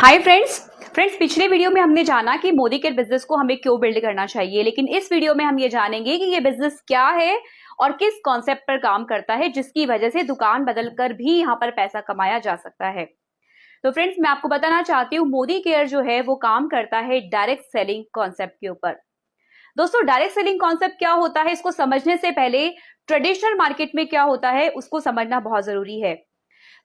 Hi friends पिछले video में हमने जाना कि मोदी केयर बिजनेस को हमें क्यों बिल्ड करना चाहिए, लेकिन इस वीडियो में हम ये जानेंगे कि ये बिजनेस क्या है और किस कॉन्सेप्ट पर काम करता है जिसकी वजह से दुकान बदलकर भी यहाँ पर पैसा कमाया जा सकता है। तो फ्रेंड्स, मैं आपको बताना चाहती हूँ मोदी केयर जो है वो काम करता है डायरेक्ट सेलिंग कॉन्सेप्ट के ऊपर। दोस्तों, डायरेक्ट सेलिंग कॉन्सेप्ट क्या होता है इसको समझने से पहले ट्रेडिशनल मार्केट में क्या होता है उसको समझना बहुत जरूरी है।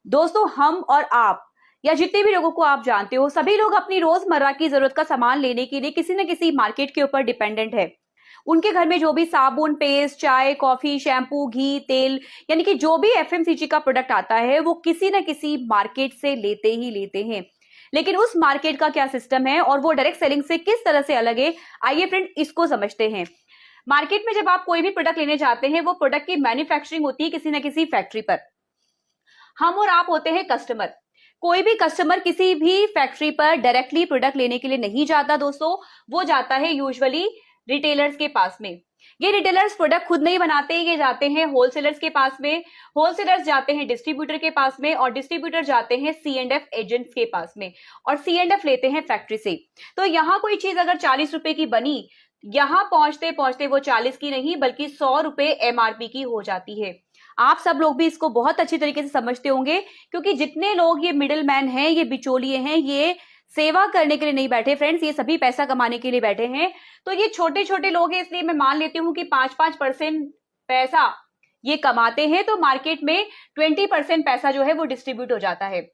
दोस्तों, हम और आप या जितने भी लोगों को आप जानते हो, सभी लोग अपनी रोजमर्रा की जरूरत का सामान लेने के लिए किसी न किसी मार्केट के ऊपर डिपेंडेंट है। उनके घर में जो भी साबुन, पेस्ट, चाय, कॉफी, शैम्पू, घी, तेल, यानी कि जो भी एफएमसीजी का प्रोडक्ट आता है वो किसी न किसी मार्केट से लेते ही लेते हैं। लेकिन उस मार्केट का क्या सिस्टम है और वो डायरेक्ट सेलिंग से किस तरह से अलग है, आइए फ्रेंड इसको समझते हैं। मार्केट में जब आप कोई भी प्रोडक्ट लेने जाते हैं वो प्रोडक्ट की मैन्युफैक्चरिंग होती है किसी न किसी फैक्ट्री पर। हम और आप होते हैं कस्टमर। कोई भी कस्टमर किसी भी फैक्ट्री पर डायरेक्टली प्रोडक्ट लेने के लिए नहीं जाता दोस्तों, वो जाता है यूजुअली रिटेलर्स के पास में। ये रिटेलर्स प्रोडक्ट खुद नहीं बनाते, ये जाते हैं होलसेलर्स के पास में, होलसेलर्स जाते हैं डिस्ट्रीब्यूटर के पास में और डिस्ट्रीब्यूटर जाते हैं C&F एजेंट्स के पास में और C&F लेते हैं फैक्ट्री से। तो यहाँ कोई चीज अगर 40 रुपए की बनी, यहाँ पहुंचते पहुंचते वो 40 की नहीं बल्कि 100 रुपए MRP की हो जाती है। आप सब लोग भी इसको बहुत अच्छी तरीके से समझते होंगे, क्योंकि जितने लोग ये मिडिल मैन हैं, ये बिचौलिए हैं, ये सेवा करने के लिए नहीं बैठे फ्रेंड्स, ये सभी पैसा कमाने के लिए बैठे हैं। तो ये छोटे छोटे लोग हैं, इसलिए मैं मान लेती हूँ कि 5% पैसा ये कमाते हैं, तो मार्केट में 20% पैसा जो है वो डिस्ट्रीब्यूट हो जाता है।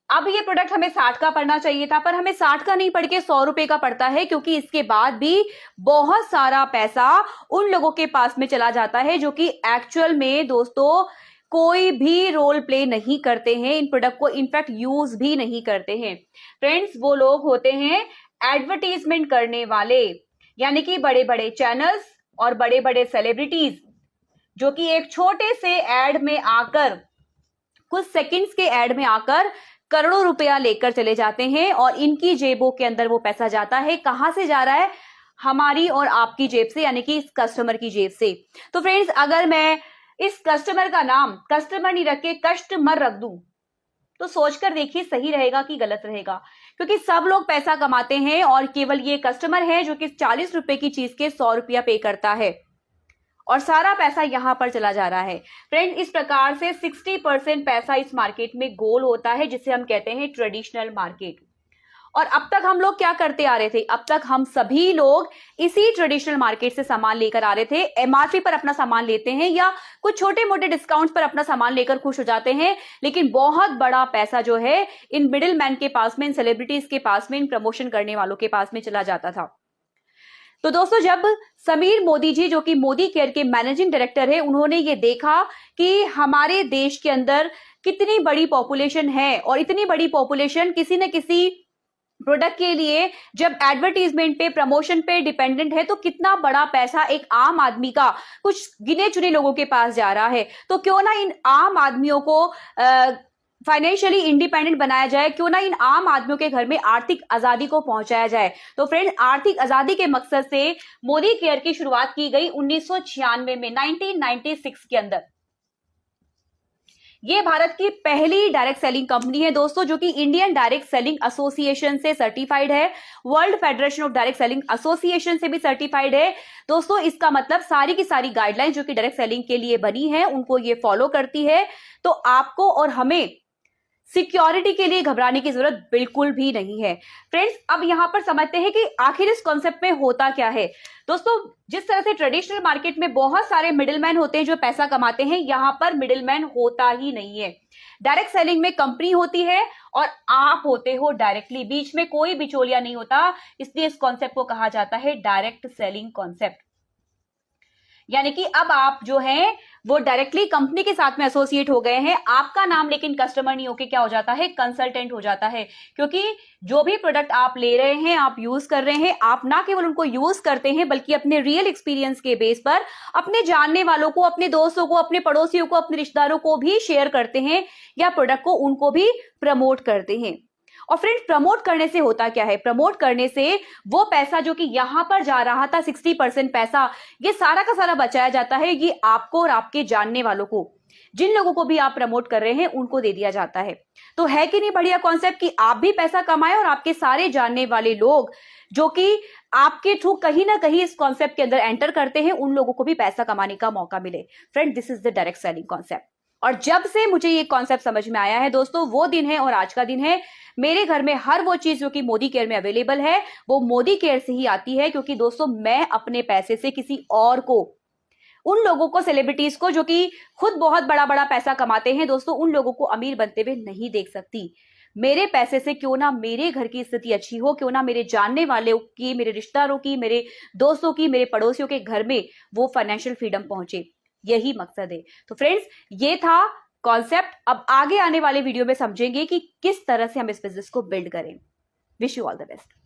अब ये प्रोडक्ट हमें 60 का पड़ना चाहिए था, पर हमें 60 का नहीं पड़ के 100 रुपए का पड़ता है, क्योंकि इसके बाद भी बहुत सारा पैसा उन लोगों के पास में चला जाता है जो कि एक्चुअल में दोस्तों कोई भी रोल प्ले नहीं करते हैं, इन प्रोडक्ट को इनफैक्ट यूज भी नहीं करते हैं। फ्रेंड्स, वो लोग होते हैं एडवर्टीजमेंट करने वाले, यानी कि बड़े बड़े चैनल्स और बड़े बड़े सेलिब्रिटीज, जो कि एक छोटे से एड में आकर, कुछ सेकंड्स के एड में आकर करोड़ों रुपया लेकर चले जाते हैं और इनकी जेबों के अंदर वो पैसा जाता है। कहां से जा रहा है? हमारी और आपकी जेब से, यानी कि इस कस्टमर की जेब से। तो फ्रेंड्स, अगर मैं इस कस्टमर का नाम कस्टमर नहीं रख के कस्टमर रख दूं तो सोचकर देखिए सही रहेगा कि गलत रहेगा, क्योंकि सब लोग पैसा कमाते हैं और केवल ये कस्टमर है जो कि 40 रुपए की चीज के 100 रुपया पे करता है और सारा पैसा यहां पर चला जा रहा है। फ्रेंड, इस प्रकार से 60% पैसा इस मार्केट में गोल होता है, जिसे हम कहते हैं ट्रेडिशनल मार्केट। और अब तक हम लोग क्या करते आ रहे थे? अब तक हम सभी लोग इसी ट्रेडिशनल मार्केट से सामान लेकर आ रहे थे। MRP पर अपना सामान लेते हैं या कुछ छोटे मोटे डिस्काउंट पर अपना सामान लेकर खुश हो जाते हैं, लेकिन बहुत बड़ा पैसा जो है इन मिडिल मैन के पास में, इन सेलिब्रिटीज के पास में, इन प्रमोशन करने वालों के पास में चला जाता था। तो दोस्तों, जब समीर मोदी जी, जो कि मोदी केयर के मैनेजिंग डायरेक्टर है, उन्होंने ये देखा कि हमारे देश के अंदर कितनी बड़ी पॉपुलेशन है और इतनी बड़ी पॉपुलेशन किसी न किसी प्रोडक्ट के लिए जब एडवर्टीजमेंट पे, प्रमोशन पे डिपेंडेंट है, तो कितना बड़ा पैसा एक आम आदमी का कुछ गिने चुने लोगों के पास जा रहा है। तो क्यों ना इन आम आदमियों को फाइनेंशियली इंडिपेंडेंट बनाया जाए, क्यों ना इन आम आदमियों के घर में आर्थिक आजादी को पहुंचाया जाए। तो फ्रेंड, आर्थिक आजादी के मकसद से मोदी केयर की शुरुआत की गई 1996 में, 1996 के अंदर। ये भारत की पहली डायरेक्ट सेलिंग कंपनी है दोस्तों, जो कि इंडियन डायरेक्ट सेलिंग एसोसिएशन से सर्टिफाइड है, world federation of direct selling association से भी सर्टिफाइड है। दोस्तों, इसका मतलब सारी की सारी गाइडलाइन जो कि डायरेक्ट सेलिंग के लिए बनी है उनको ये फॉलो करती है। तो आपको और हमें सिक्योरिटी के लिए घबराने की जरूरत बिल्कुल भी नहीं है। फ्रेंड्स, अब यहां पर समझते हैं कि आखिर इस कॉन्सेप्ट में होता क्या है। दोस्तों, जिस तरह से ट्रेडिशनल मार्केट में बहुत सारे मिडिलमैन होते हैं जो पैसा कमाते हैं, यहां पर मिडिलमैन होता ही नहीं है। डायरेक्ट सेलिंग में कंपनी होती है और आप होते हो डायरेक्टली, बीच में कोई बिचौलिया नहीं होता, इसलिए इस कॉन्सेप्ट को कहा जाता है डायरेक्ट सेलिंग कॉन्सेप्ट। यानी कि अब आप जो हैं वो डायरेक्टली कंपनी के साथ में एसोसिएट हो गए हैं। आपका नाम लेकिन कस्टमर नहीं होके क्या हो जाता है? कंसल्टेंट हो जाता है, क्योंकि जो भी प्रोडक्ट आप ले रहे हैं, आप यूज कर रहे हैं, आप ना केवल उनको यूज करते हैं बल्कि अपने रियल एक्सपीरियंस के बेस पर अपने जानने वालों को, अपने दोस्तों को, अपने पड़ोसियों को, अपने रिश्तेदारों को भी शेयर करते हैं या प्रोडक्ट को उनको भी प्रमोट करते हैं। और फ्रेंड्स प्रमोट करने से होता क्या है, प्रमोट करने से वो पैसा जो कि यहां पर जा रहा था 60% पैसा, ये सारा का सारा बचाया जाता है, ये आपको और आपके जानने वालों को, जिन लोगों को भी आप प्रमोट कर रहे हैं उनको दे दिया जाता है। तो है कि नहीं बढ़िया कॉन्सेप्ट कि आप भी पैसा कमाएं और आपके सारे जानने वाले लोग जो कि आपके थ्रू कहीं ना कहीं इस कॉन्सेप्ट के अंदर एंटर करते हैं, उन लोगों को भी पैसा कमाने का मौका मिले। Friend, this is the direct selling concept. और जब से मुझे ये कॉन्सेप्ट समझ में आया है दोस्तों, वो दिन है और आज का दिन है। मेरे घर में हर वो चीज जो कि मोदी केयर में अवेलेबल है वो मोदी केयर से ही आती है, क्योंकि दोस्तों मैं अपने पैसे से किसी और को, उन लोगों को, सेलिब्रिटीज को जो कि खुद बहुत बड़ा बड़ा पैसा कमाते हैं दोस्तों, उन लोगों को अमीर बनते हुए नहीं देख सकती। मेरे पैसे से क्यों ना मेरे घर की स्थिति अच्छी हो, क्यों ना मेरे जानने वालों की, मेरे रिश्तेदारों की, मेरे दोस्तों की, मेरे पड़ोसियों के घर में वो फाइनेंशियल फ्रीडम पहुंचे, यही मकसद है। तो फ्रेंड्स, ये था कॉन्सेप्ट। अब आगे आने वाले वीडियो में समझेंगे कि किस तरह से हम इस बिजनेस को बिल्ड करें। Wish you all the best.